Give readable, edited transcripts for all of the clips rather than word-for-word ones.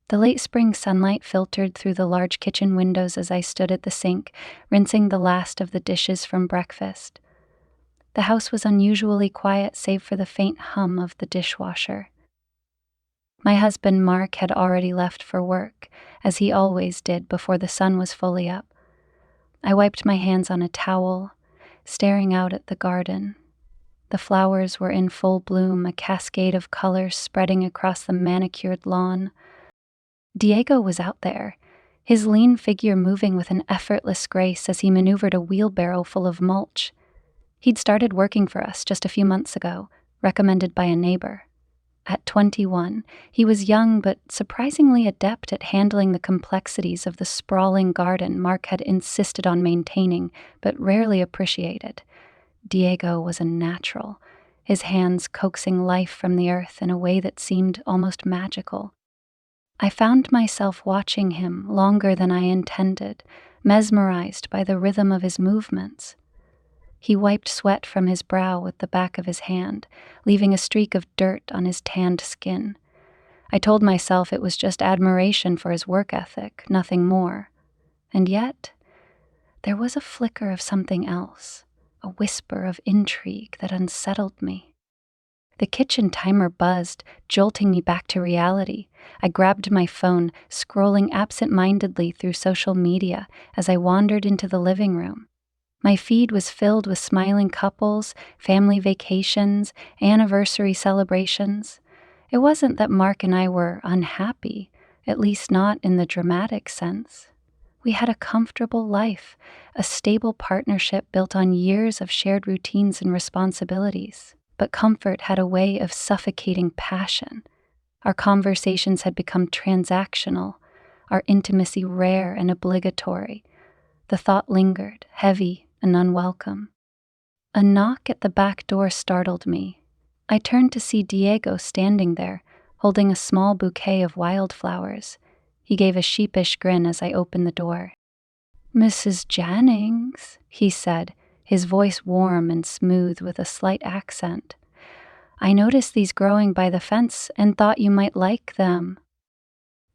The late spring sunlight filtered through the large kitchen windows as I stood at the sink, rinsing the last of the dishes from breakfast. The house was unusually quiet save for the faint hum of the dishwasher. My husband Mark had already left for work, as he always did before the sun was fully up. I wiped my hands on a towel, staring out at the garden. The flowers were in full bloom, a cascade of colors spreading across the manicured lawn. Diego was out there, his lean figure moving with an effortless grace as he maneuvered a wheelbarrow full of mulch. He'd started working for us just a few months ago, recommended by a neighbor. At 21, he was young but surprisingly adept at handling the complexities of the sprawling garden Mark had insisted on maintaining but rarely appreciated. Diego was a natural, his hands coaxing life from the earth in a way that seemed almost magical. I found myself watching him longer than I intended, mesmerized by the rhythm of his movements. He wiped sweat from his brow with the back of his hand, leaving a streak of dirt on his tanned skin. I told myself it was just admiration for his work ethic, nothing more. And yet, there was a flicker of something else, a whisper of intrigue that unsettled me. The kitchen timer buzzed, jolting me back to reality. I grabbed my phone, scrolling absent-mindedly through social media as I wandered into the living room. My feed was filled with smiling couples, family vacations, anniversary celebrations. It wasn't that Mark and I were unhappy, at least not in the dramatic sense. We had a comfortable life, a stable partnership built on years of shared routines and responsibilities. But comfort had a way of suffocating passion. Our conversations had become transactional, our intimacy rare and obligatory. The thought lingered, heavy and unwelcome. A knock at the back door startled me. I turned to see Diego standing there, holding a small bouquet of wildflowers. He gave a sheepish grin as I opened the door. "Mrs. Jennings," he said, his voice warm and smooth with a slight accent. "I noticed these growing by the fence and thought you might like them."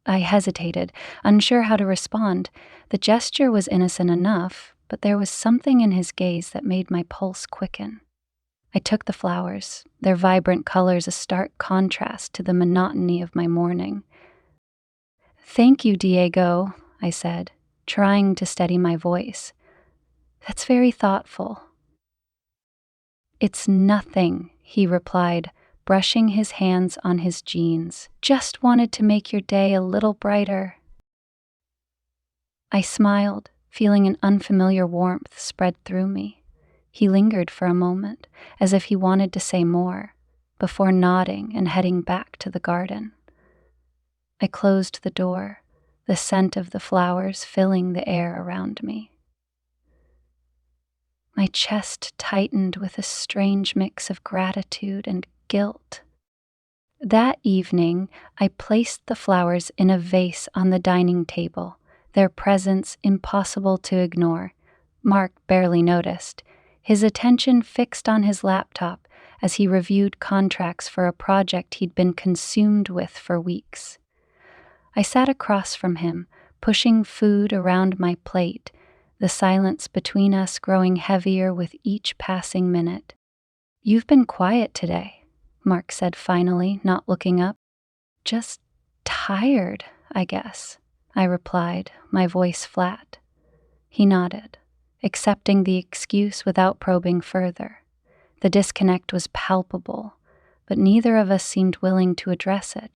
I hesitated, unsure how to respond. The gesture was innocent enough, but there was something in his gaze that made my pulse quicken. I took the flowers, their vibrant colors a stark contrast to the monotony of my morning. "Thank you, Diego," I said, trying to steady my voice. "That's very thoughtful." "It's nothing," he replied, brushing his hands on his jeans. "Just wanted to make your day a little brighter." I smiled, feeling an unfamiliar warmth spread through me. He lingered for a moment, as if he wanted to say more, before nodding and heading back to the garden. I closed the door, the scent of the flowers filling the air around me. My chest tightened with a strange mix of gratitude and guilt. That evening, I placed the flowers in a vase on the dining table, their presence impossible to ignore. Mark barely noticed, his attention fixed on his laptop as he reviewed contracts for a project he'd been consumed with for weeks. I sat across from him, pushing food around my plate, the silence between us growing heavier with each passing minute. "You've been quiet today," Mark said finally, not looking up. "Just tired, I guess," I replied, my voice flat. He nodded, accepting the excuse without probing further. The disconnect was palpable, but neither of us seemed willing to address it.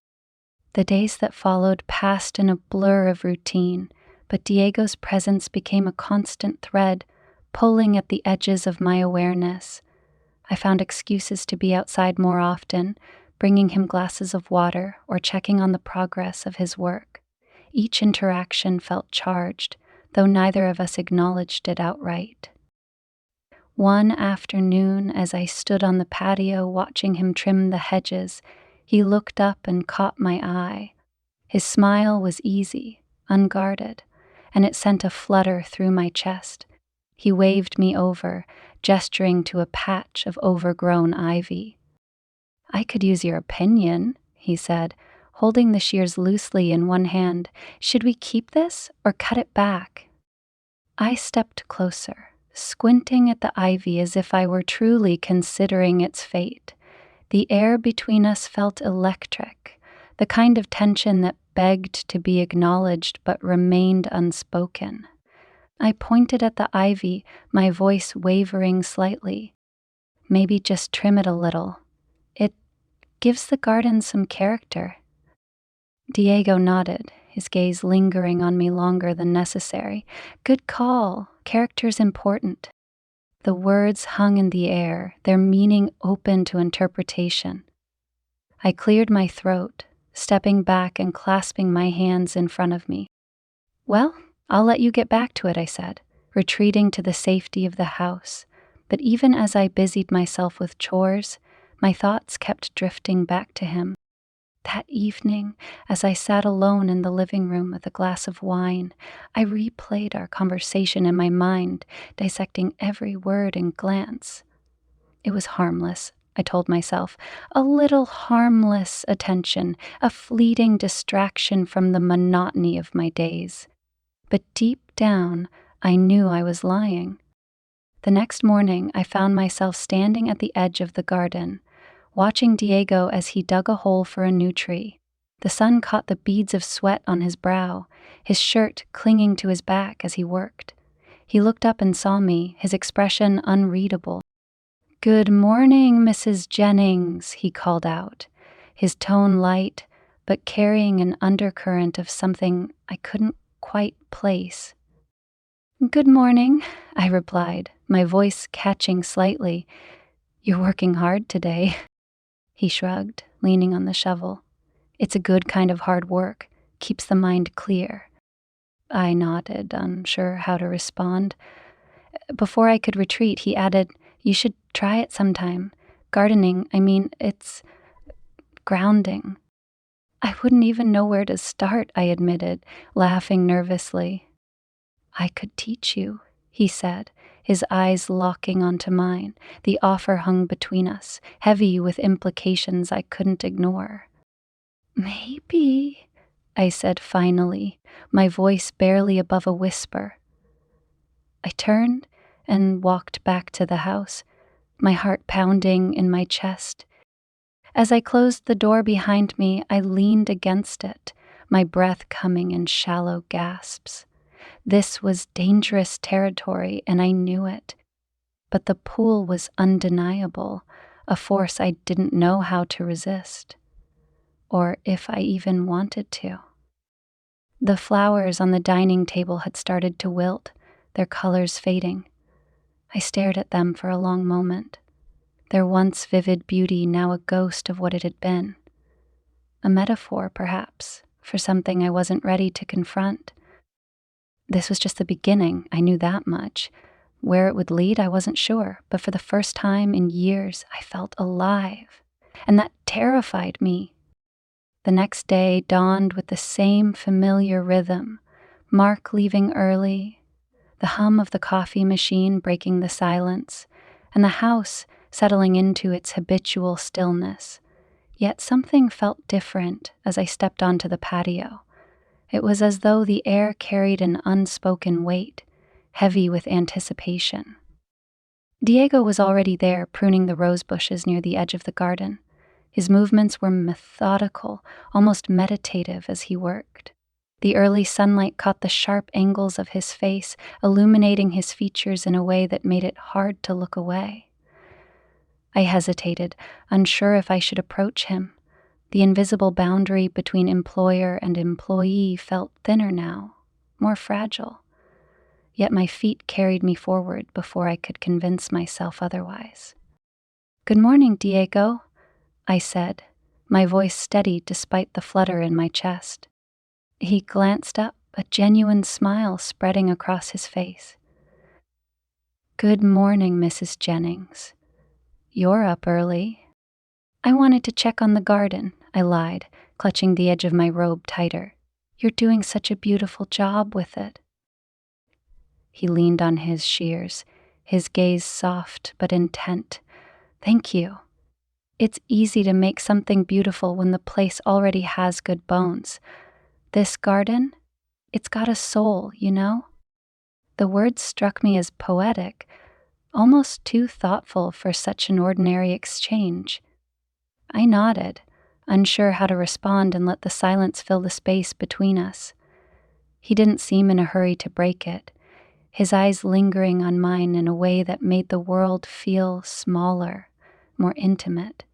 The days that followed passed in a blur of routine, but Diego's presence became a constant thread, pulling at the edges of my awareness. I found excuses to be outside more often, bringing him glasses of water or checking on the progress of his work. Each interaction felt charged, though neither of us acknowledged it outright. One afternoon, as I stood on the patio watching him trim the hedges, he looked up and caught my eye. His smile was easy, unguarded, and it sent a flutter through my chest. He waved me over, gesturing to a patch of overgrown ivy. "I could use your opinion," he said, holding the shears loosely in one hand. "Should we keep this or cut it back?" I stepped closer, squinting at the ivy as if I were truly considering its fate. The air between us felt electric, the kind of tension that begged to be acknowledged but remained unspoken. I pointed at the ivy, my voice wavering slightly. "Maybe just trim it a little. It gives the garden some character." Diego nodded, his gaze lingering on me longer than necessary. "Good call. Character's important." The words hung in the air, their meaning open to interpretation. I cleared my throat, stepping back and clasping my hands in front of me. "Well, I'll let you get back to it," I said, retreating to the safety of the house. But even as I busied myself with chores, my thoughts kept drifting back to him. That evening, as I sat alone in the living room with a glass of wine, I replayed our conversation in my mind, dissecting every word and glance. It was harmless, I told myself, a little harmless attention, a fleeting distraction from the monotony of my days. But deep down, I knew I was lying. The next morning, I found myself standing at the edge of the garden, watching Diego as he dug a hole for a new tree. The sun caught the beads of sweat on his brow, his shirt clinging to his back as he worked. He looked up and saw me, his expression unreadable. "Good morning, Mrs. Jennings," he called out, his tone light, but carrying an undercurrent of something I couldn't quite place. "Good morning," I replied, my voice catching slightly. "You're working hard today." He shrugged, leaning on the shovel. "It's a good kind of hard work, keeps the mind clear." I nodded, unsure how to respond. Before I could retreat, he added, "You should try it sometime. Gardening, it's grounding." "I wouldn't even know where to start," I admitted, laughing nervously. "I could teach you," he said, his eyes locking onto mine. The offer hung between us, heavy with implications I couldn't ignore. "Maybe," I said finally, my voice barely above a whisper. I turned and walked back to the house, my heart pounding in my chest. As I closed the door behind me, I leaned against it, my breath coming in shallow gasps. This was dangerous territory, and I knew it. But the pull was undeniable, a force I didn't know how to resist, or if I even wanted to. The flowers on the dining table had started to wilt, their colors fading. I stared at them for a long moment, their once vivid beauty now a ghost of what it had been. A metaphor, perhaps, for something I wasn't ready to confront. This was just the beginning, I knew that much. Where it would lead, I wasn't sure, but for the first time in years, I felt alive. And that terrified me. The next day dawned with the same familiar rhythm, Mark leaving early, the hum of the coffee machine breaking the silence, and the house settling into its habitual stillness. Yet something felt different as I stepped onto the patio. It was as though the air carried an unspoken weight, heavy with anticipation. Diego was already there, pruning the rose bushes near the edge of the garden. His movements were methodical, almost meditative as he worked. The early sunlight caught the sharp angles of his face, illuminating his features in a way that made it hard to look away. I hesitated, unsure if I should approach him. The invisible boundary between employer and employee felt thinner now, more fragile. Yet my feet carried me forward before I could convince myself otherwise. "Good morning, Diego," I said, my voice steady despite the flutter in my chest. He glanced up, a genuine smile spreading across his face. "Good morning, Mrs. Jennings. You're up early." "I wanted to check on the garden," I lied, clutching the edge of my robe tighter. "You're doing such a beautiful job with it." He leaned on his shears, his gaze soft but intent. "Thank you." It's easy to make something beautiful when the place already has good bones. This garden, it's got a soul, you know? The words struck me as poetic, almost too thoughtful for such an ordinary exchange. I nodded, unsure how to respond, and let the silence fill the space between us. He didn't seem in a hurry to break it, his eyes lingering on mine in a way that made the world feel smaller, more intimate.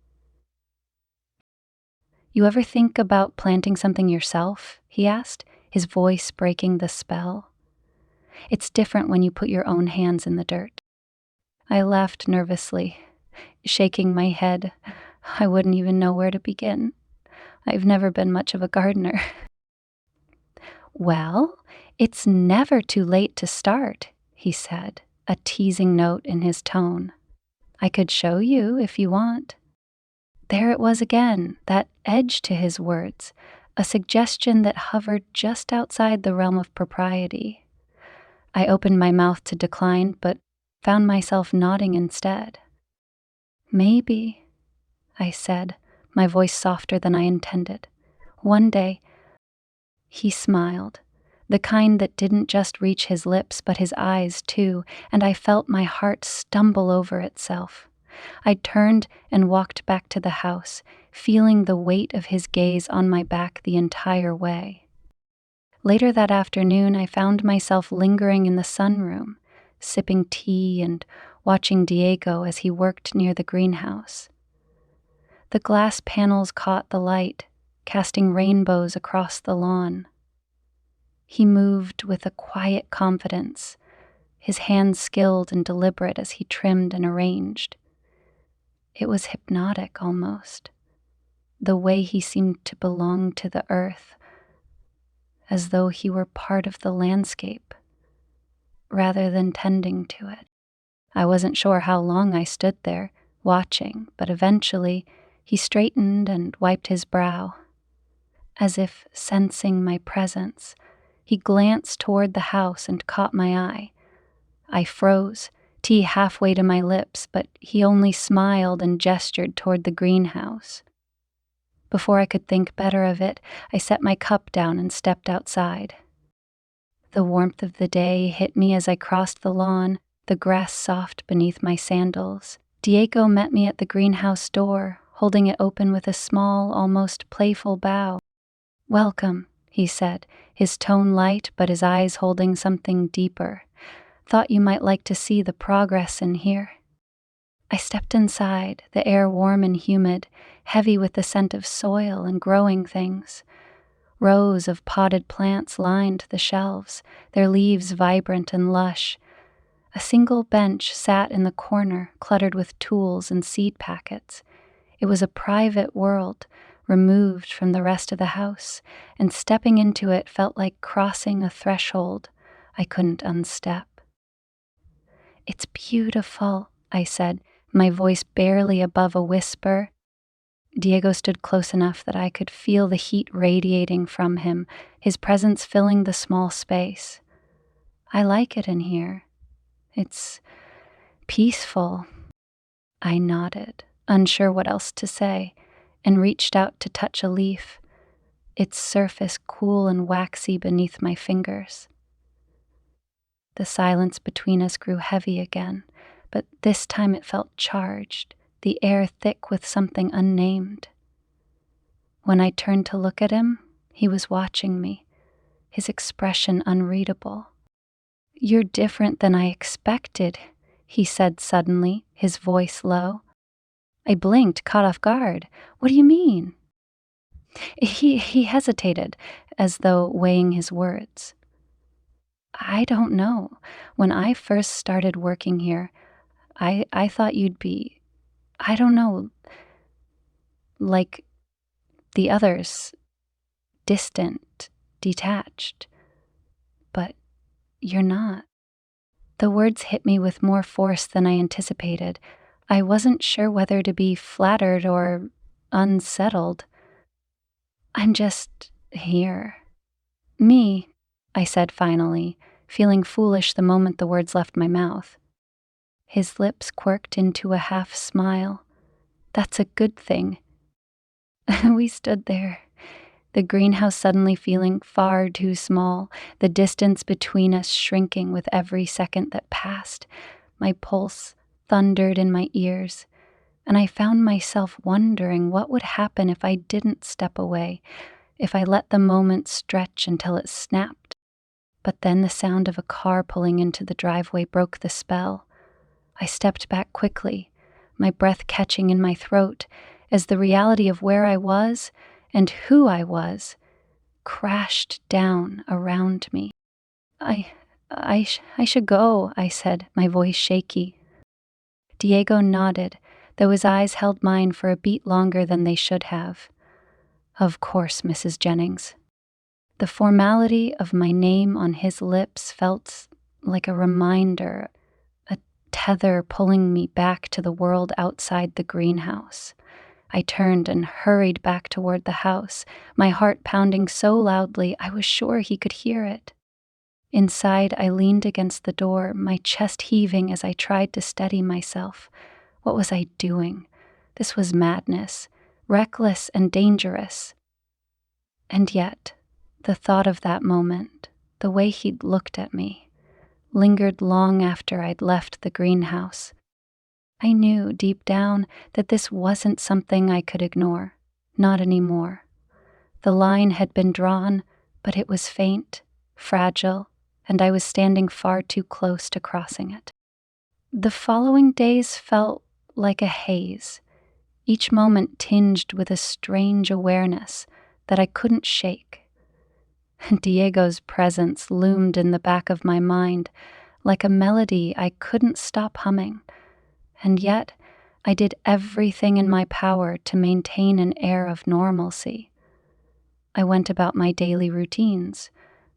"You ever think about planting something yourself?" he asked, his voice breaking the spell. "It's different when you put your own hands in the dirt." I laughed nervously, shaking my head. I wouldn't even know where to begin. I've never been much of a gardener. "Well, it's never too late to start," he said, a teasing note in his tone. "I could show you if you want." There it was again, that edge to his words, a suggestion that hovered just outside the realm of propriety. I opened my mouth to decline, but found myself nodding instead. "Maybe," I said, my voice softer than I intended. "One day." He smiled, the kind that didn't just reach his lips but his eyes too, and I felt my heart stumble over itself. I turned and walked back to the house, feeling the weight of his gaze on my back the entire way. Later that afternoon, I found myself lingering in the sunroom, sipping tea and watching Diego as he worked near the greenhouse. The glass panels caught the light, casting rainbows across the lawn. He moved with a quiet confidence, his hands skilled and deliberate as he trimmed and arranged. It was hypnotic almost, the way he seemed to belong to the earth, as though he were part of the landscape, rather than tending to it. I wasn't sure how long I stood there, watching, but eventually he straightened and wiped his brow. As if sensing my presence, he glanced toward the house and caught my eye. I froze, tea halfway to my lips, but he only smiled and gestured toward the greenhouse. Before I could think better of it, I set my cup down and stepped outside. The warmth of the day hit me as I crossed the lawn, the grass soft beneath my sandals. Diego met me at the greenhouse door, holding it open with a small, almost playful bow. "Welcome," he said, his tone light but his eyes holding something deeper. "Thought you might like to see the progress in here." I stepped inside, the air warm and humid, heavy with the scent of soil and growing things. Rows of potted plants lined the shelves, their leaves vibrant and lush. A single bench sat in the corner, cluttered with tools and seed packets. It was a private world, removed from the rest of the house, and stepping into it felt like crossing a threshold I couldn't unstep. "It's beautiful," I said, my voice barely above a whisper. Diego stood close enough that I could feel the heat radiating from him, his presence filling the small space. "I like it in here. It's peaceful." I nodded, unsure what else to say, and reached out to touch a leaf, its surface cool and waxy beneath my fingers. The silence between us grew heavy again, but this time it felt charged, the air thick with something unnamed. When I turned to look at him, he was watching me, his expression unreadable. "You're different than I expected," he said suddenly, his voice low. I blinked, caught off guard. "What do you mean?" He hesitated, as though weighing his words. "I don't know. When I first started working here, I thought you'd be, I don't know, like the others, distant, detached. But you're not." The words hit me with more force than I anticipated. I wasn't sure whether to be flattered or unsettled. "I'm just here." "Me," I said finally, feeling foolish the moment the words left my mouth. His lips quirked into a half smile. That's a good thing." We stood there, the greenhouse suddenly feeling far too small, the distance between us shrinking with every second that passed. My pulse thundered in my ears, and I found myself wondering what would happen if I didn't step away, if I let the moment stretch until it snapped. But then the sound of a car pulling into the driveway broke the spell. I stepped back quickly, my breath catching in my throat, as the reality of where I was and who I was crashed down around me. I should go," I said, my voice shaky. Diego nodded, though his eyes held mine for a beat longer than they should have. "Of course, Mrs. Jennings." The formality of my name on his lips felt like a reminder, a tether pulling me back to the world outside the greenhouse. I turned and hurried back toward the house, my heart pounding so loudly I was sure he could hear it. Inside, I leaned against the door, my chest heaving as I tried to steady myself. What was I doing? This was madness, reckless and dangerous. And yet, the thought of that moment, the way he'd looked at me, lingered long after I'd left the greenhouse. I knew deep down that this wasn't something I could ignore, not anymore. The line had been drawn, but it was faint, fragile, and I was standing far too close to crossing it. The following days felt like a haze, each moment tinged with a strange awareness that I couldn't shake. Diego's presence loomed in the back of my mind like a melody I couldn't stop humming. And yet, I did everything in my power to maintain an air of normalcy. I went about my daily routines,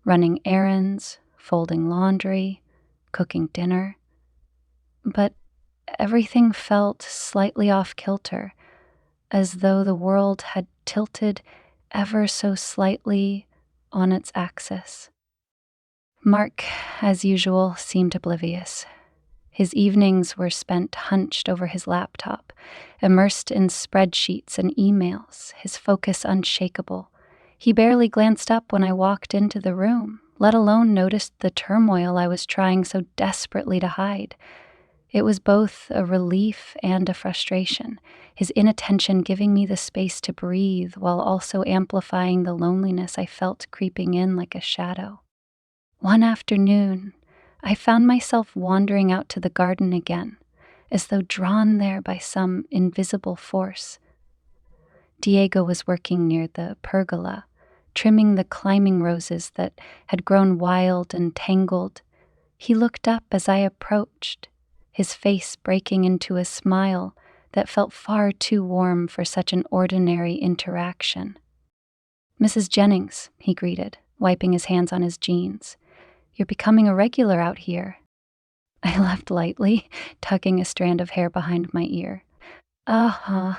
running errands, folding laundry, cooking dinner. But everything felt slightly off kilter, as though the world had tilted ever so slightly on its axis. Mark, as usual, seemed oblivious. His evenings were spent hunched over his laptop, immersed in spreadsheets and emails, his focus unshakable. He barely glanced up when I walked into the room, let alone noticed the turmoil I was trying so desperately to hide. It was both a relief and a frustration, his inattention giving me the space to breathe while also amplifying the loneliness I felt creeping in like a shadow. One afternoon, I found myself wandering out to the garden again, as though drawn there by some invisible force. Diego was working near the pergola, trimming the climbing roses that had grown wild and tangled. He looked up as I approached, his face breaking into a smile that felt far too warm for such an ordinary interaction. "Mrs. Jennings," he greeted, wiping his hands on his jeans. "You're becoming a regular out here." I laughed lightly, tucking a strand of hair behind my ear. "Uh-huh.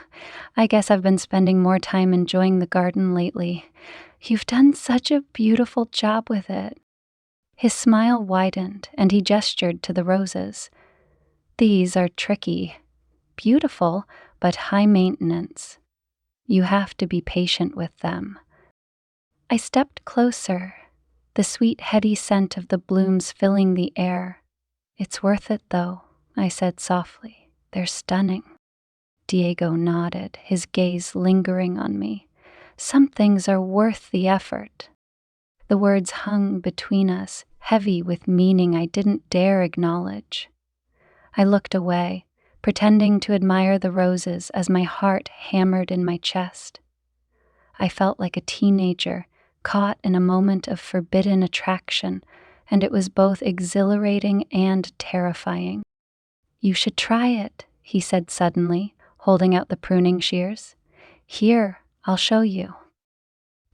I guess I've been spending more time enjoying the garden lately. You've done such a beautiful job with it." His smile widened, and he gestured to the roses. "These are tricky. Beautiful, but high maintenance. You have to be patient with them." I stepped closer, the sweet, heady scent of the blooms filling the air. "It's worth it, though," I said softly. "They're stunning." Diego nodded, his gaze lingering on me. "Some things are worth the effort." The words hung between us, heavy with meaning I didn't dare acknowledge. I looked away, pretending to admire the roses as my heart hammered in my chest. I felt like a teenager, caught in a moment of forbidden attraction, and it was both exhilarating and terrifying. "You should try it," he said suddenly, holding out the pruning shears. "Here, I'll show you."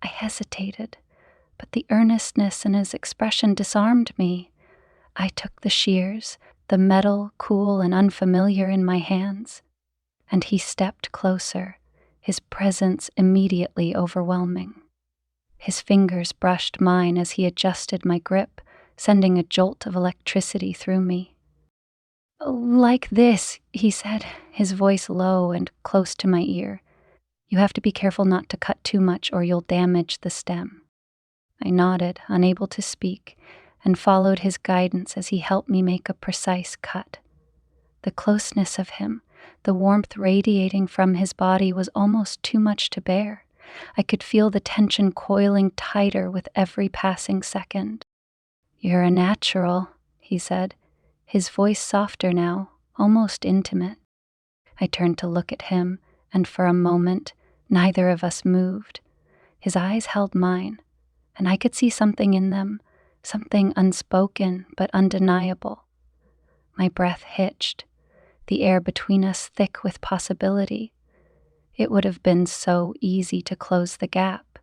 I hesitated, but the earnestness in his expression disarmed me. I took the shears, the metal cool and unfamiliar in my hands, and he stepped closer, his presence immediately overwhelming. His fingers brushed mine as he adjusted my grip, sending a jolt of electricity through me. Like this, he said, his voice low and close to my ear. You have to be careful not to cut too much or you'll damage the stem. I nodded, unable to speak, and followed his guidance as he helped me make a precise cut. The closeness of him, the warmth radiating from his body was almost too much to bear. I could feel the tension coiling tighter with every passing second. You're a natural, he said, his voice softer now, almost intimate. I turned to look at him, and for a moment, neither of us moved. His eyes held mine, and I could see something in them, something unspoken but undeniable. My breath hitched, the air between us thick with possibility. It would have been so easy to close the gap,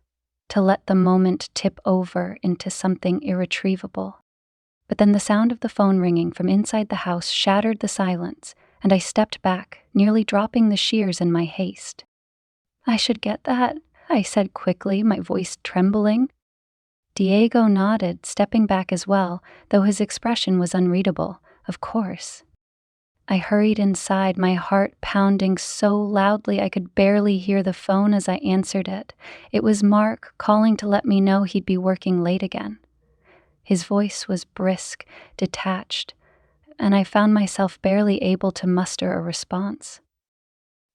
to let the moment tip over into something irretrievable. But then the sound of the phone ringing from inside the house shattered the silence, and I stepped back, nearly dropping the shears in my haste. I should get that, I said quickly, my voice trembling. Diego nodded, stepping back as well, though his expression was unreadable. Of course. I hurried inside, my heart pounding so loudly I could barely hear the phone as I answered it. It was Mark calling to let me know he'd be working late again. His voice was brisk, detached, and I found myself barely able to muster a response.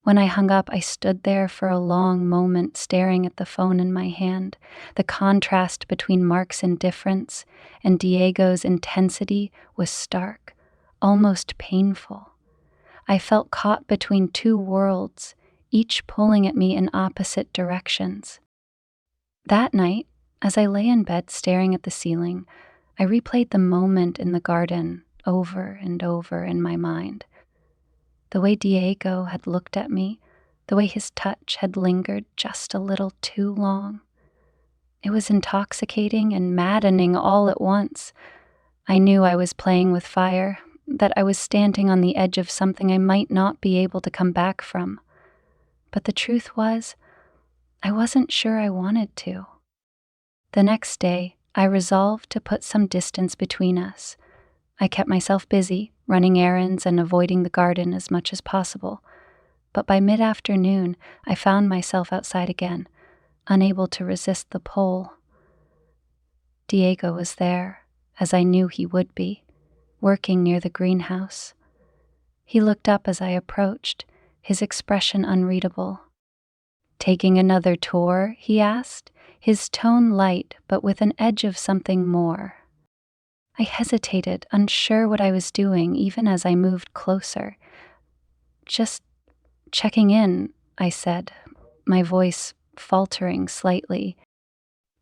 When I hung up, I stood there for a long moment staring at the phone in my hand. The contrast between Mark's indifference and Diego's intensity was stark, almost painful. I felt caught between two worlds, each pulling at me in opposite directions. That night, as I lay in bed staring at the ceiling, I replayed the moment in the garden over and over in my mind. The way Diego had looked at me, the way his touch had lingered just a little too long. It was intoxicating and maddening all at once. I knew I was playing with fire, that I was standing on the edge of something I might not be able to come back from. But the truth was, I wasn't sure I wanted to. The next day, I resolved to put some distance between us. I kept myself busy, running errands and avoiding the garden as much as possible. But by mid-afternoon, I found myself outside again, unable to resist the pull. Diego was there, as I knew he would be, working near the greenhouse. He looked up as I approached, his expression unreadable. "Taking another tour?" he asked, his tone light but with an edge of something more. I hesitated, unsure what I was doing, even as I moved closer. "Just checking in," I said, my voice faltering slightly.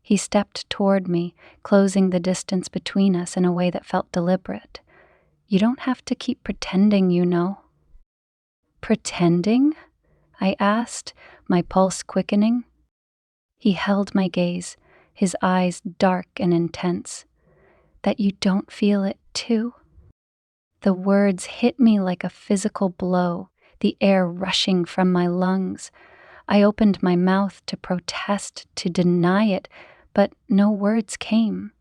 He stepped toward me, closing the distance between us in a way that felt deliberate. "You don't have to keep pretending, you know." "Pretending?" I asked, my pulse quickening. He held my gaze, his eyes dark and intense. "That you don't feel it, too?" The words hit me like a physical blow, the air rushing from my lungs. I opened my mouth to protest, to deny it, but no words came.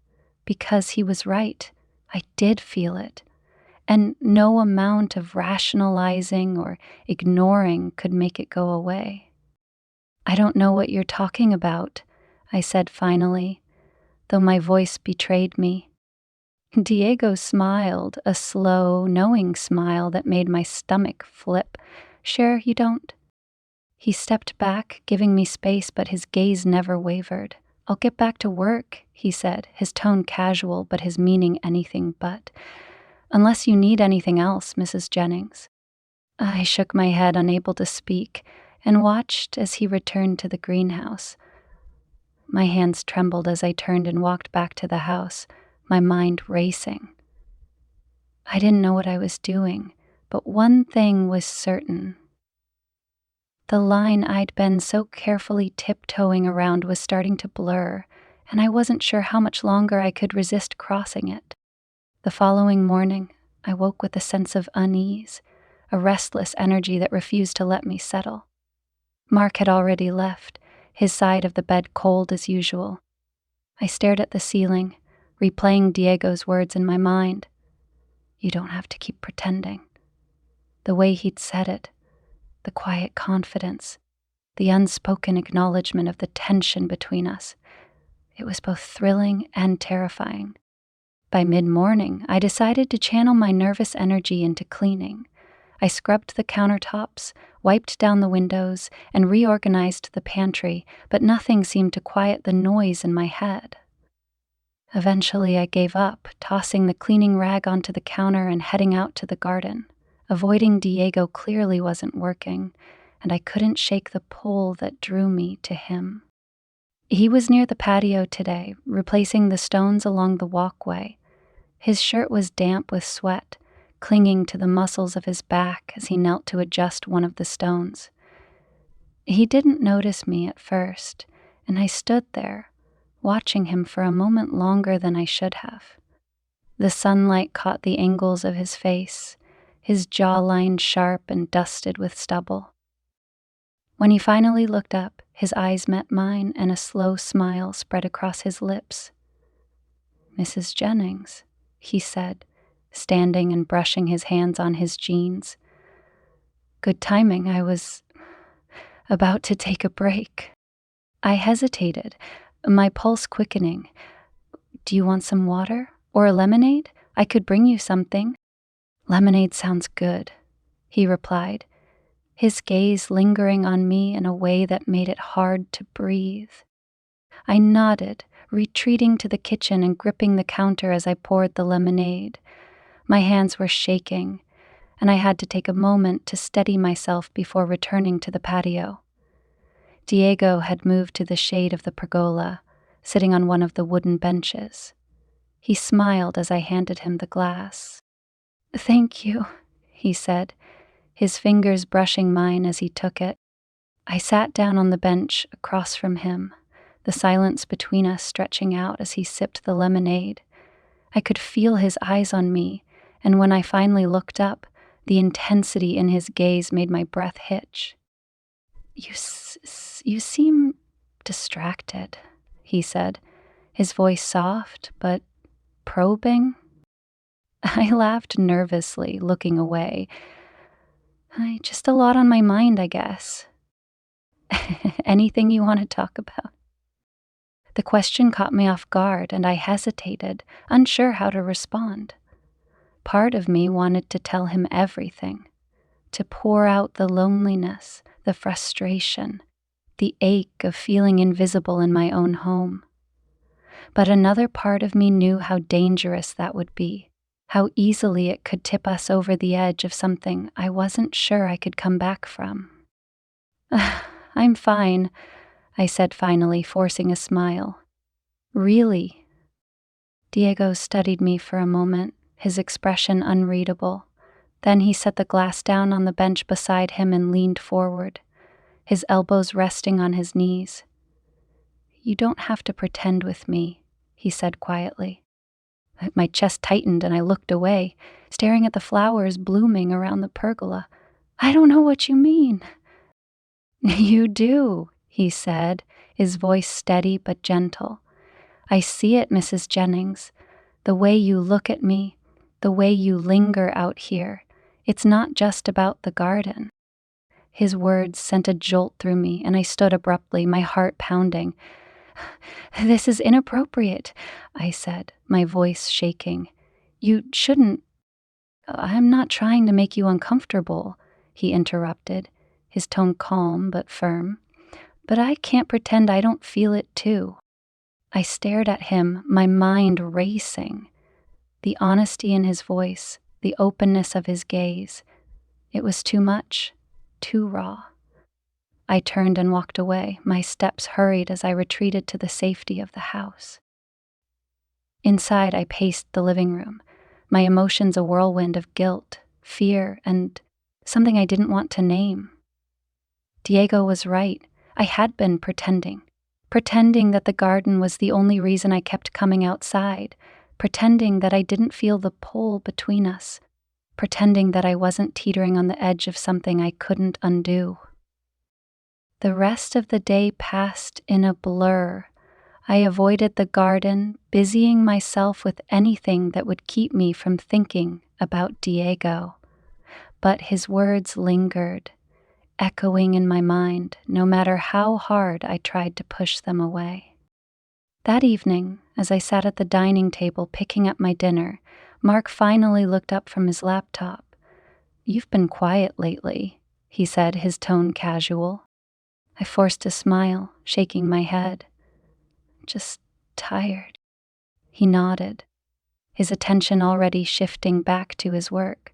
Because he was right. I did feel it. And no amount of rationalizing or ignoring could make it go away. "I don't know what you're talking about," I said finally, though my voice betrayed me. Diego smiled, a slow, knowing smile that made my stomach flip. "Sure you don't?" He stepped back, giving me space, but his gaze never wavered. "I'll get back to work," he said, his tone casual but his meaning anything but. "Unless you need anything else, Mrs. Jennings." I shook my head, unable to speak, and watched as he returned to the greenhouse. My hands trembled as I turned and walked back to the house, my mind racing. I didn't know what I was doing, but one thing was certain. The line I'd been so carefully tiptoeing around was starting to blur, and I wasn't sure how much longer I could resist crossing it. The following morning, I woke with a sense of unease, a restless energy that refused to let me settle. Mark had already left, his side of the bed cold as usual. I stared at the ceiling, replaying Diego's words in my mind. "You don't have to keep pretending. The way he'd said it, the quiet confidence, the unspoken acknowledgement of the tension between us. It was both thrilling and terrifying. By mid-morning, I decided to channel my nervous energy into cleaning. I scrubbed the countertops, wiped down the windows, and reorganized the pantry, but nothing seemed to quiet the noise in my head. Eventually, I gave up, tossing the cleaning rag onto the counter and heading out to the garden. Avoiding Diego clearly wasn't working, and I couldn't shake the pull that drew me to him. He was near the patio today, replacing the stones along the walkway. His shirt was damp with sweat, clinging to the muscles of his back as he knelt to adjust one of the stones. He didn't notice me at first, and I stood there, watching him for a moment longer than I should have. The sunlight caught the angles of his face, his jawline sharp and dusted with stubble. When he finally looked up, his eyes met mine and a slow smile spread across his lips. "Mrs. Jennings," he said, standing and brushing his hands on his jeans. "Good timing. I was about to take a break." I hesitated, my pulse quickening. "Do you want some water? Or a lemonade? I could bring you something." "Lemonade sounds good," he replied, his gaze lingering on me in a way that made it hard to breathe. I nodded, retreating to the kitchen and gripping the counter as I poured the lemonade. My hands were shaking, and I had to take a moment to steady myself before returning to the patio. Diego had moved to the shade of the pergola, sitting on one of the wooden benches. He smiled as I handed him the glass. "Thank you," he said, his fingers brushing mine as he took it. I sat down on the bench across from him, the silence between us stretching out as he sipped the lemonade. I could feel his eyes on me, and when I finally looked up, the intensity in his gaze made my breath hitch. You seem distracted," he said, his voice soft but probing. I laughed nervously, looking away. Just a lot on my mind, I guess." "Anything you want to talk about?" The question caught me off guard, and I hesitated, unsure how to respond. Part of me wanted to tell him everything, to pour out the loneliness, the frustration, the ache of feeling invisible in my own home. But another part of me knew how dangerous that would be, how easily it could tip us over the edge of something I wasn't sure I could come back from. "I'm fine," I said finally, forcing a smile. "Really?" Diego studied me for a moment, his expression unreadable. Then he set the glass down on the bench beside him and leaned forward, his elbows resting on his knees. "You don't have to pretend with me," he said quietly. My chest tightened and I looked away, staring at the flowers blooming around the pergola. "I don't know what you mean." "You do," he said, his voice steady but gentle. "I see it, Mrs. Jennings. The way you look at me, the way you linger out here. It's not just about the garden." His words sent a jolt through me, and I stood abruptly, my heart pounding. "This is inappropriate," I said, my voice shaking. "You shouldn't—" "I'm not trying to make you uncomfortable," he interrupted, his tone calm but firm. "But I can't pretend I don't feel it too." I stared at him, my mind racing. The honesty in his voice, the openness of his gaze. It was too much, too raw. I turned and walked away, my steps hurried as I retreated to the safety of the house. Inside, I paced the living room, my emotions a whirlwind of guilt, fear, and something I didn't want to name. Diego was right. I had been pretending that the garden was the only reason I kept coming outside, pretending that I didn't feel the pull between us, pretending that I wasn't teetering on the edge of something I couldn't undo. The rest of the day passed in a blur. I avoided the garden, busying myself with anything that would keep me from thinking about Diego. but his words lingered, echoing in my mind no matter how hard I tried to push them away. That evening, as I sat at the dining table picking up my dinner, Mark finally looked up from his laptop. "You've been quiet lately," he said, his tone casual. I forced a smile, shaking my head. "Just tired." He nodded, his attention already shifting back to his work.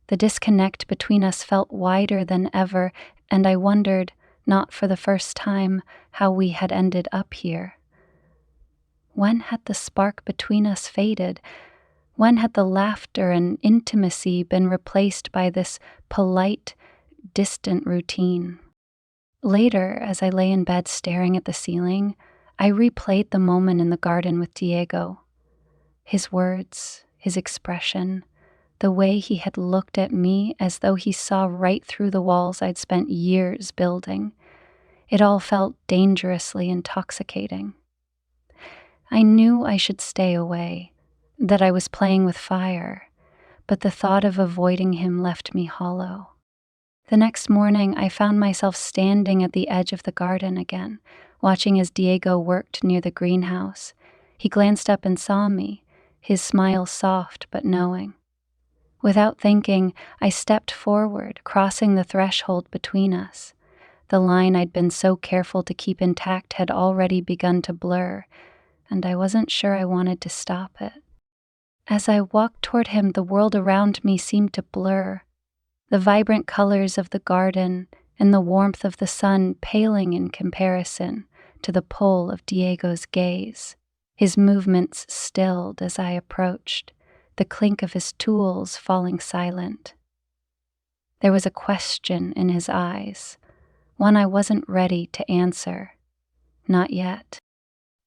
The disconnect between us felt wider than ever, and I wondered, not for the first time, how we had ended up here. When had the spark between us faded? When had the laughter and intimacy been replaced by this polite, distant routine? Later, as I lay in bed staring at the ceiling, I replayed the moment in the garden with Diego. His words, his expression, the way he had looked at me as though he saw right through the walls I'd spent years building. It all felt dangerously intoxicating. I knew I should stay away, that I was playing with fire, but the thought of avoiding him left me hollow. The next morning, I found myself standing at the edge of the garden again, watching as Diego worked near the greenhouse. He glanced up and saw me, his smile soft but knowing. Without thinking, I stepped forward, crossing the threshold between us. The line I'd been so careful to keep intact had already begun to blur, and I wasn't sure I wanted to stop it. As I walked toward him, the world around me seemed to blur, the vibrant colors of the garden and the warmth of the sun paling in comparison to the pull of Diego's gaze. His movements stilled as I approached, the clink of his tools falling silent. There was a question in his eyes, one I wasn't ready to answer. Not yet.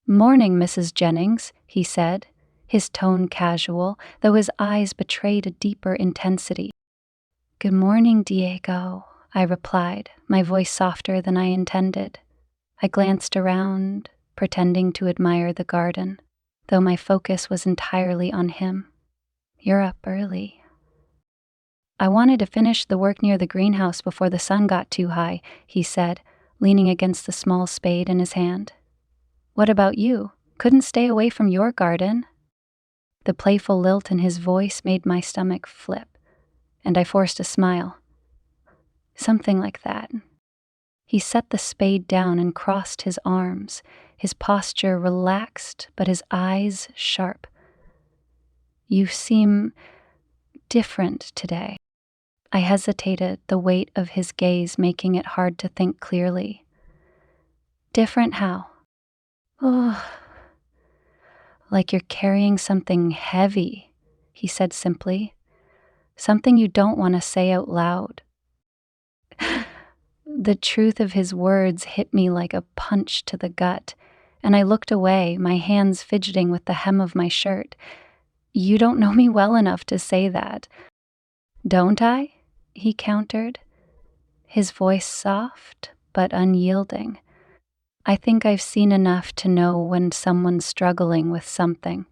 "Morning, Mrs. Jennings," he said, his tone casual, though his eyes betrayed a deeper intensity. "Good morning, Diego," I replied, my voice softer than I intended. I glanced around, pretending to admire the garden, though my focus was entirely on him. "You're up early." "I wanted to finish the work near the greenhouse before the sun got too high," he said, leaning against the small spade in his hand. "What about you? Couldn't stay away from your garden?" The playful lilt in his voice made my stomach flip, and I forced a smile. "Something like that." He set the spade down and crossed his arms, his posture relaxed but his eyes sharp. "You seem different today." I hesitated, the weight of his gaze making it hard to think clearly. "Different how?" "Oh, like you're carrying something heavy," he said simply. "Something you don't want to say out loud." The truth of his words hit me like a punch to the gut, and I looked away, my hands fidgeting with the hem of my shirt. "You don't know me well enough to say that." "Don't I?" he countered, his voice soft but unyielding. "I think I've seen enough to know when someone's struggling with something."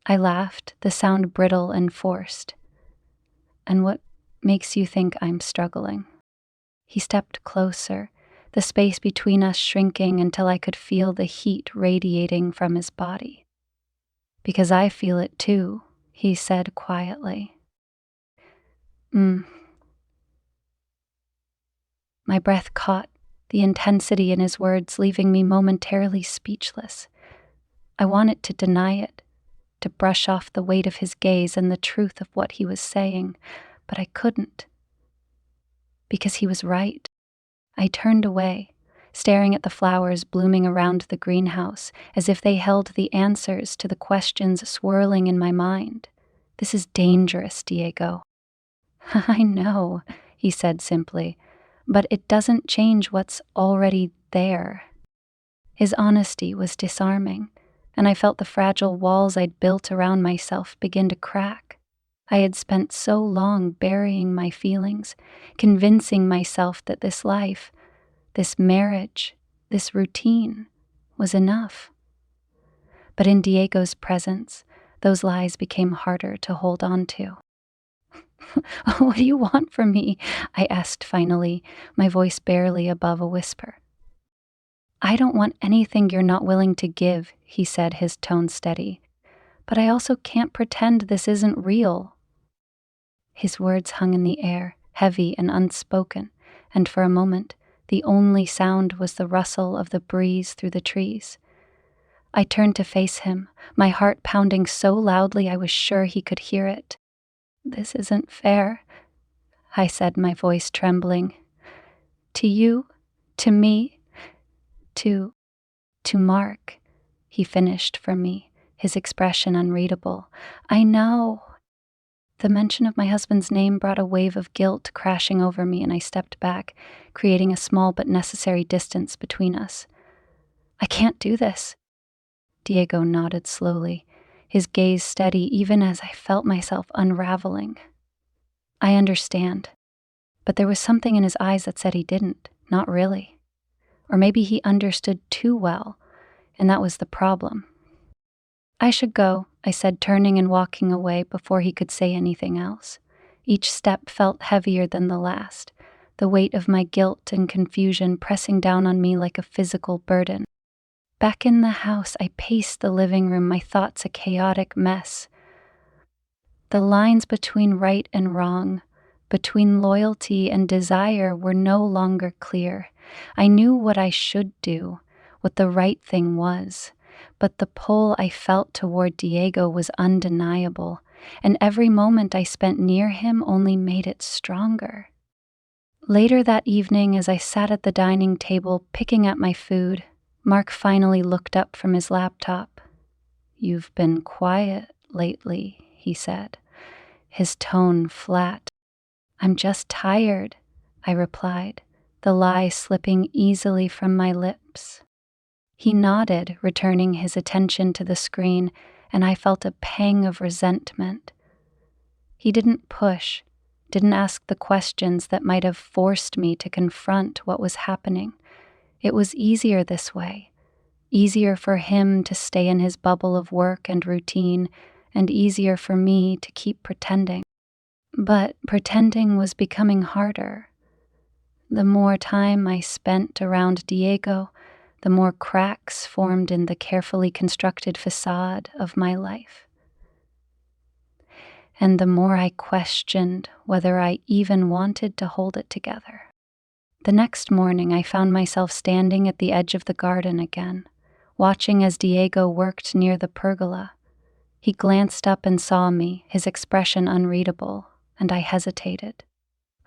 I laughed, the sound brittle and forced. "And what makes you think I'm struggling?" He stepped closer, the space between us shrinking until I could feel the heat radiating from his body. "Because I feel it too," he said quietly. My breath caught, the intensity in his words leaving me momentarily speechless. I wanted to deny it, to brush off the weight of his gaze and the truth of what he was saying, but I couldn't. Because he was right. I turned away, staring at the flowers blooming around the greenhouse, as if they held the answers to the questions swirling in my mind. "This is dangerous, Diego." "I know," he said simply, "but it doesn't change what's already there." His honesty was disarming, and I felt the fragile walls I'd built around myself begin to crack. I had spent so long burying my feelings, convincing myself that this life, this marriage, this routine was enough. But in Diego's presence, those lies became harder to hold on to. What do you want from me? I asked finally, my voice barely above a whisper. I don't want anything you're not willing to give, he said, his tone steady. But I also can't pretend this isn't real. His words hung in the air, heavy and unspoken, and for a moment, the only sound was the rustle of the breeze through the trees. I turned to face him, my heart pounding so loudly I was sure he could hear it. This isn't fair, I said, my voice trembling. To you, to me, to Mark, he finished for me, his expression unreadable. I know. The mention of my husband's name brought a wave of guilt crashing over me, and I stepped back, creating a small but necessary distance between us. I can't do this. Diego nodded slowly, his gaze steady even as I felt myself unraveling. I understand. But there was something in his eyes that said he didn't, not really. Or maybe he understood too well, and that was the problem. I should go, I said, turning and walking away before he could say anything else. Each step felt heavier than the last, the weight of my guilt and confusion pressing down on me like a physical burden. Back in the house, I paced the living room, my thoughts a chaotic mess. The lines between right and wrong, between loyalty and desire, were no longer clear. I knew what I should do, what the right thing was, but the pull I felt toward Diego was undeniable, and every moment I spent near him only made it stronger. Later that evening, as I sat at the dining table picking at my food, Mark finally looked up from his laptop. "You've been quiet lately," he said, his tone flat. "I'm just tired," I replied, the lie slipping easily from my lips. He nodded, returning his attention to the screen, and I felt a pang of resentment. He didn't push, didn't ask the questions that might have forced me to confront what was happening. It was easier this way, easier for him to stay in his bubble of work and routine, and easier for me to keep pretending. But pretending was becoming harder. The more time I spent around Diego, the more cracks formed in the carefully constructed facade of my life. And the more I questioned whether I even wanted to hold it together. The next morning, I found myself standing at the edge of the garden again, watching as Diego worked near the pergola. He glanced up and saw me, his expression unreadable, and I hesitated.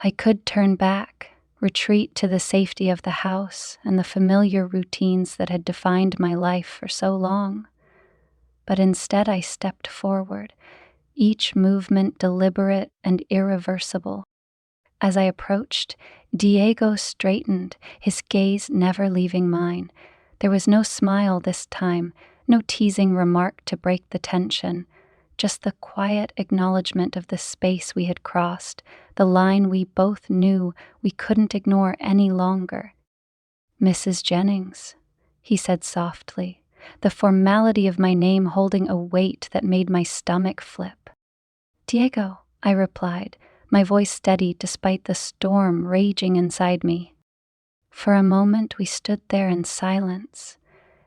I could turn back, retreat to the safety of the house and the familiar routines that had defined my life for so long. But instead I stepped forward, each movement deliberate and irreversible. As I approached, Diego straightened, his gaze never leaving mine. There was no smile this time, no teasing remark to break the tension, just the quiet acknowledgement of the space we had crossed, the line we both knew we couldn't ignore any longer. "Mrs. Jennings," he said softly, the formality of my name holding a weight that made my stomach flip. "Diego," I replied, my voice steady despite the storm raging inside me. For a moment we stood there in silence,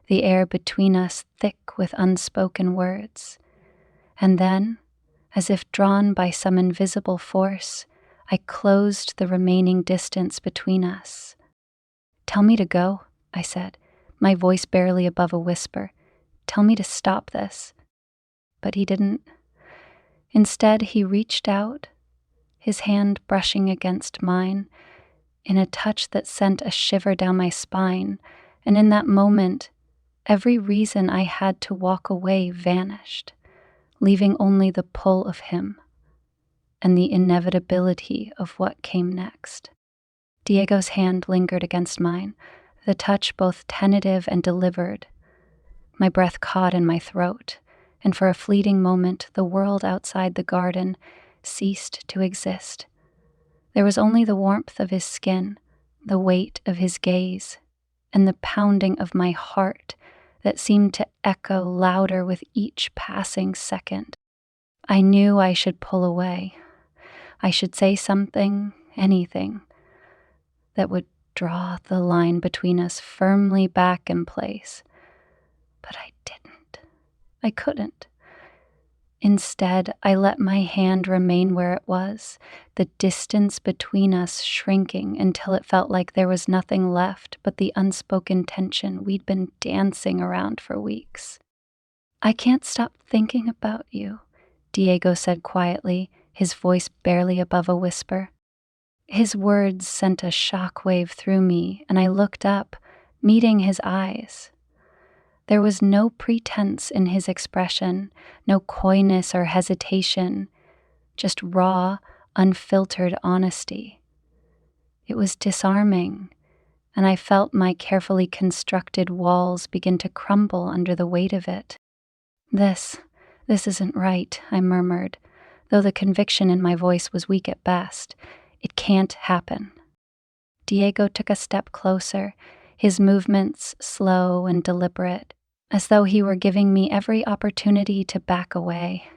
the air between us thick with unspoken words. And then, as if drawn by some invisible force, I closed the remaining distance between us. "Tell me to go," I said, my voice barely above a whisper. "Tell me to stop this." But he didn't. Instead, he reached out, his hand brushing against mine, in a touch that sent a shiver down my spine, and in that moment, every reason I had to walk away vanished, leaving only the pull of him and the inevitability of what came next. Diego's hand lingered against mine, the touch both tentative and deliberate. My breath caught in my throat, and for a fleeting moment the world outside the garden ceased to exist. There was only the warmth of his skin, the weight of his gaze, and the pounding of my heart that seemed to echo louder with each passing second. I knew I should pull away. I should say something, anything, that would draw the line between us firmly back in place. But I didn't. I couldn't. Instead, I let my hand remain where it was, the distance between us shrinking until it felt like there was nothing left but the unspoken tension we'd been dancing around for weeks. "I can't stop thinking about you," Diego said quietly, his voice barely above a whisper. His words sent a shockwave through me, and I looked up, meeting his eyes. There was no pretense in his expression, no coyness or hesitation, just raw, unfiltered honesty. It was disarming, and I felt my carefully constructed walls begin to crumble under the weight of it. This isn't right," I murmured, though the conviction in my voice was weak at best. "It can't happen." Diego took a step closer, his movements slow and deliberate, as though he were giving me every opportunity to back away.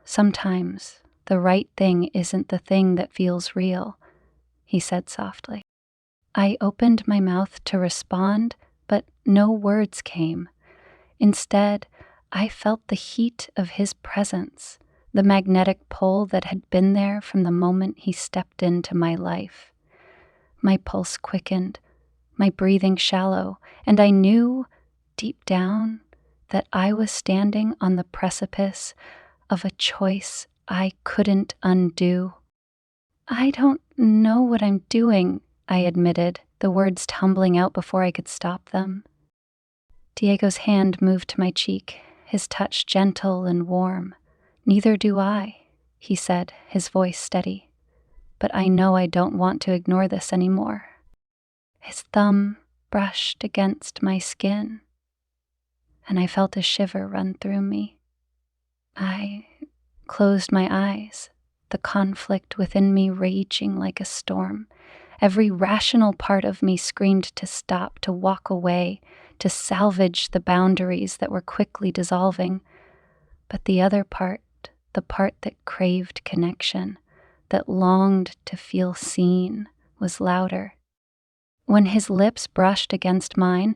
"Sometimes the right thing isn't the thing that feels real," he said softly. I opened my mouth to respond, but no words came. Instead, I felt the heat of his presence, the magnetic pull that had been there from the moment he stepped into my life. My pulse quickened, my breathing shallow, and I knew, deep down, that I was standing on the precipice of a choice I couldn't undo. "I don't know what I'm doing," I admitted, the words tumbling out before I could stop them. Diego's hand moved to my cheek, his touch gentle and warm. "Neither do I," he said, his voice steady. "But I know I don't want to ignore this anymore." His thumb brushed against my skin, and I felt a shiver run through me. I closed my eyes, the conflict within me raging like a storm. Every rational part of me screamed to stop, to walk away, to salvage the boundaries that were quickly dissolving. But the other part, the part that craved connection, that longed to feel seen, was louder. When his lips brushed against mine,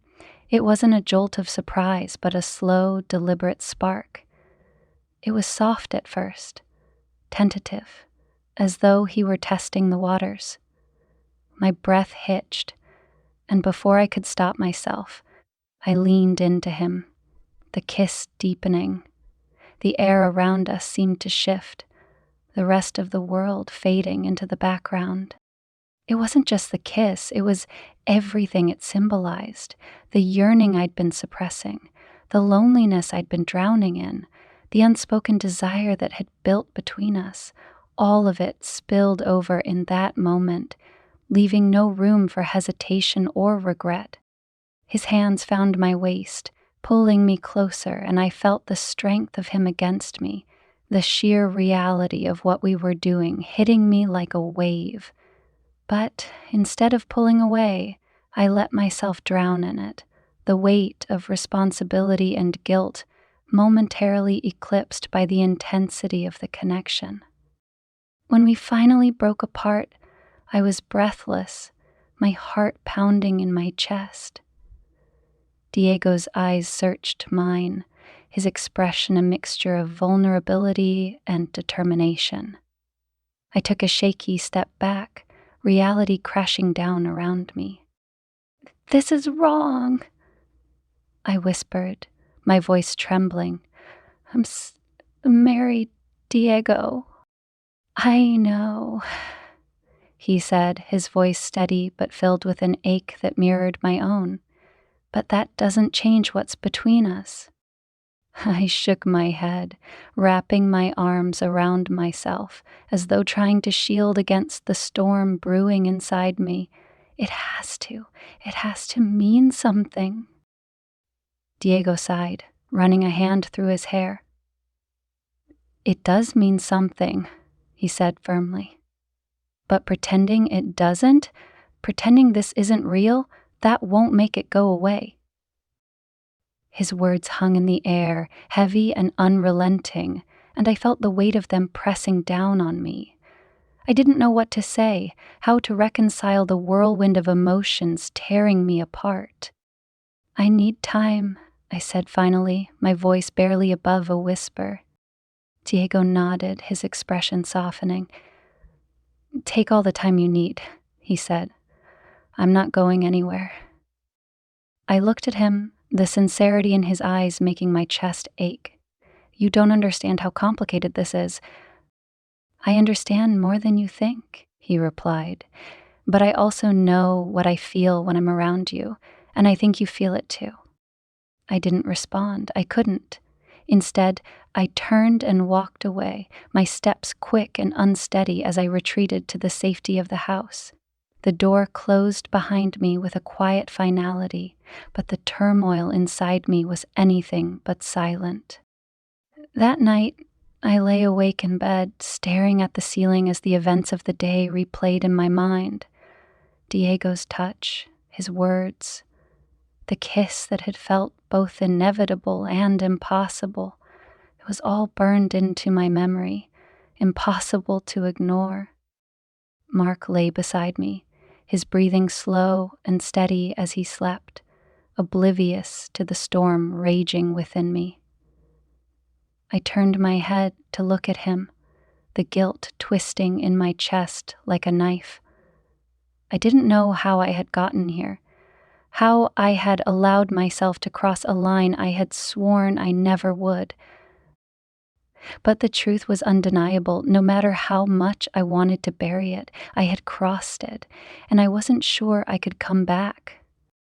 it wasn't a jolt of surprise, but a slow, deliberate spark. It was soft at first, tentative, as though he were testing the waters. My breath hitched, and before I could stop myself, I leaned into him, the kiss deepening. The air around us seemed to shift, the rest of the world fading into the background. It wasn't just the kiss, it was everything it symbolized, the yearning I'd been suppressing, the loneliness I'd been drowning in, the unspoken desire that had built between us. All of it spilled over in that moment, leaving no room for hesitation or regret. His hands found my waist, pulling me closer, and I felt the strength of him against me, the sheer reality of what we were doing hitting me like a wave. But instead of pulling away, I let myself drown in it, the weight of responsibility and guilt momentarily eclipsed by the intensity of the connection. When we finally broke apart, I was breathless, my heart pounding in my chest. Diego's eyes searched mine, his expression a mixture of vulnerability and determination. I took a shaky step back, reality crashing down around me. "This is wrong," I whispered, my voice trembling. I'm married, Diego." "I know," he said, his voice steady but filled with an ache that mirrored my own. "But that doesn't change what's between us." I shook my head, wrapping my arms around myself, as though trying to shield against the storm brewing inside me. It has to mean something." Diego sighed, running a hand through his hair. "It does mean something," he said firmly. "But pretending it doesn't, pretending this isn't real, that won't make it go away." His words hung in the air, heavy and unrelenting, and I felt the weight of them pressing down on me. I didn't know what to say, how to reconcile the whirlwind of emotions tearing me apart. "I need time," I said finally, my voice barely above a whisper. Diego nodded, his expression softening. "Take all the time you need," he said. "I'm not going anywhere." I looked at him, the sincerity in his eyes making my chest ache. "You don't understand how complicated this is." "I understand more than you think," he replied. "But I also know what I feel when I'm around you, and I think you feel it too." I didn't respond. I couldn't. Instead, I turned and walked away, my steps quick and unsteady as I retreated to the safety of the house. The door closed behind me with a quiet finality, but the turmoil inside me was anything but silent. That night, I lay awake in bed, staring at the ceiling as the events of the day replayed in my mind. Diego's touch, his words, the kiss that had felt both inevitable and impossible. It was all burned into my memory, impossible to ignore. Mark lay beside me, his breathing slow and steady as he slept, oblivious to the storm raging within me. I turned my head to look at him, the guilt twisting in my chest like a knife. I didn't know how I had gotten here, how I had allowed myself to cross a line I had sworn I never would. But the truth was undeniable. No matter how much I wanted to bury it, I had crossed it, and I wasn't sure I could come back.